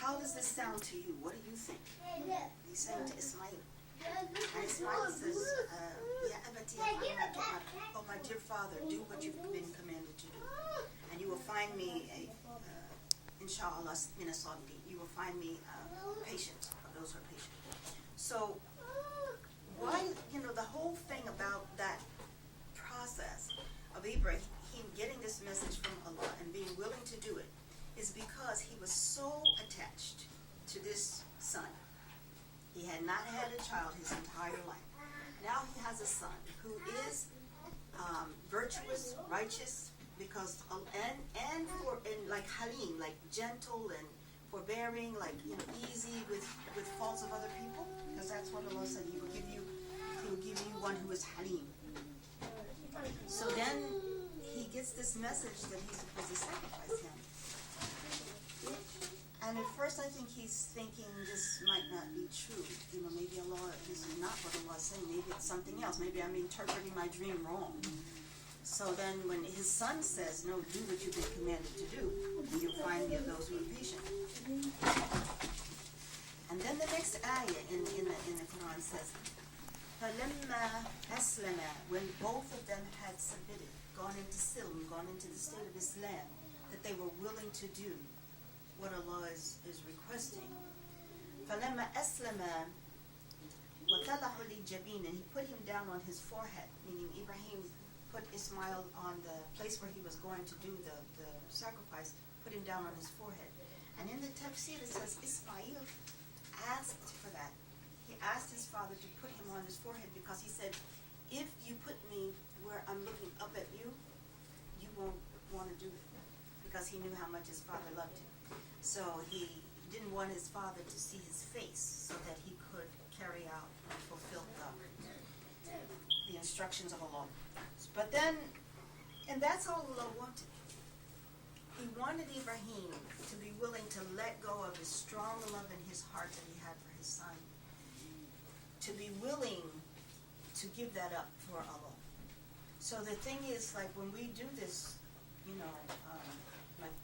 how does this sound to you? What do you think? He's saying to Ismail. And Ismail says, Ya abati, oh my dear father, do what you've been commanded to do. And you will find me, inshallah, min as-sabirin. You will find me patient, of those who are patient. So, why, the whole thing about that process of Ibrahim getting this message from Allah and being willing to do it is because he was so attached to this son. He had not had a child his entire life. Now he has a son who is virtuous, righteous, because and like Halim, like gentle and forbearing, like easy with faults of other people, because that's what Allah said. He will give you one who is Halim. So then he gets this message that he's supposed to sacrifice him. And at first I think he's thinking this might not be true. Maybe Allah, this is not what Allah is saying. Maybe it's something else. Maybe I'm interpreting my dream wrong. So then when his son says, no, do what you've been commanded to do, you'll find me of those who are patient. And then the next ayah in the Quran says, فَلَمَّا أَسْلَمَ, when both of them had submitted, gone into Silm, gone into the state of Islam, that they were willing to do what Allah is requesting. فَلَمَّا أَسْلَمَ وَتَلَحُ لِلْجَبِينِ, and he put him down on his forehead, meaning Ibrahim put Ismail on the place where he was going to do the sacrifice, put him down on his forehead. And in the tafsir it says Ismail asked for that. He asked his father to put him on his forehead because he said, if you put me where I'm looking up at you, you won't want to do it. Because he knew how much his father loved him. So he didn't want his father to see his face so that he could carry out and fulfill the instructions of Allah. But then, and that's all Allah wanted. He wanted Ibrahim to be willing to let go of his strong love in his heart that he had for his son. To be willing to give that up for Allah. So the thing is, like when we do this, like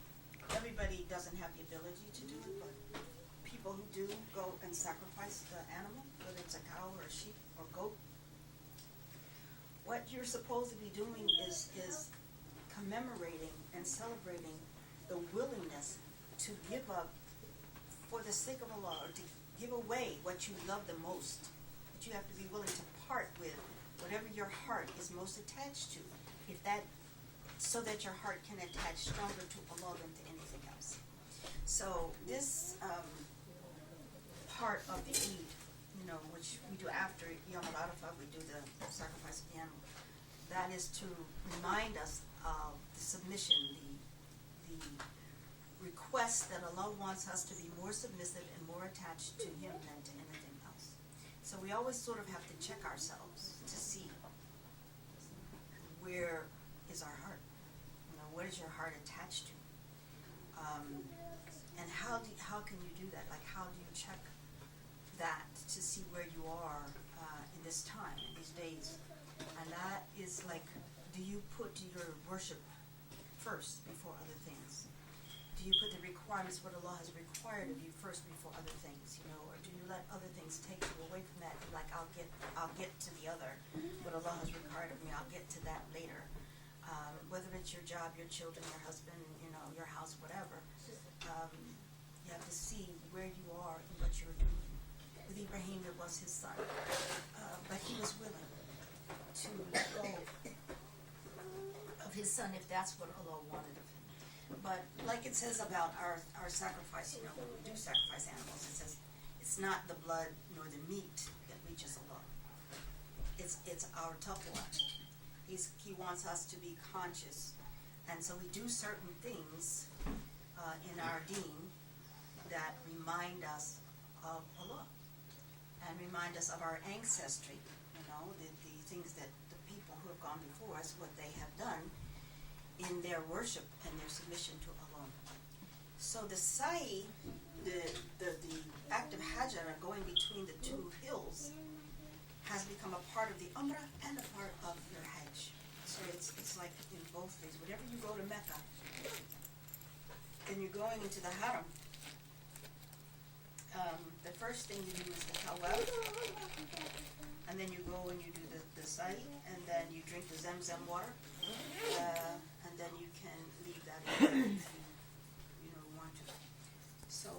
everybody doesn't have the ability to do it, but people who do go and sacrifice the animal, whether it's a cow or a sheep or goat, what you're supposed to be doing is commemorating and celebrating the willingness to give up for the sake of Allah, or to give away what you love the most. That you have to be willing to part with whatever your heart is most attached to, so that your heart can attach stronger to Allah than to anything else. So this part of the Eid, which we do after Yom Arafah, we do the sacrifice of the animal. That is to remind us of the submission, the request that Allah wants us to be more submissive and more attached to Him than to anything else. So we always sort of have to check ourselves to see where is our heart. What is your heart attached to? And how can you do that? Like, how do you check that to see where you are in this time, in these days? And that is like, do you put your worship first before other things? Do you put the requirements, what Allah has required of you, first before other things? Or do you let other things take you away from that? Like, I'll get to the other. What Allah has required of me, I'll get to that later. Whether it's your job, your children, your husband, your house, whatever. You have to see where you are and what you're doing. With Ibrahim, it was his son. But he was willing to let go of his son if that's what Allah wanted of him. But like it says about our sacrifice, when we do sacrifice animals, it says it's not the blood nor the meat that reaches Allah. It's our taqwa. He wants us to be conscious. And so we do certain things in our deen that remind us of Allah and remind us of our ancestry, the things that the people who have gone before us, what they have done in their worship and their submission to Allah. So the sa'i, the act of hajj, going between the two hills, has become a part of the umrah and a part of your hajj. So it's like in both things. Whenever you go to Mecca, then you're going into the haram. the first thing you do is the Hawab, and then you go and you do the Sa'i, and then you drink the Zamzam water, and then you can leave that in if you want to. So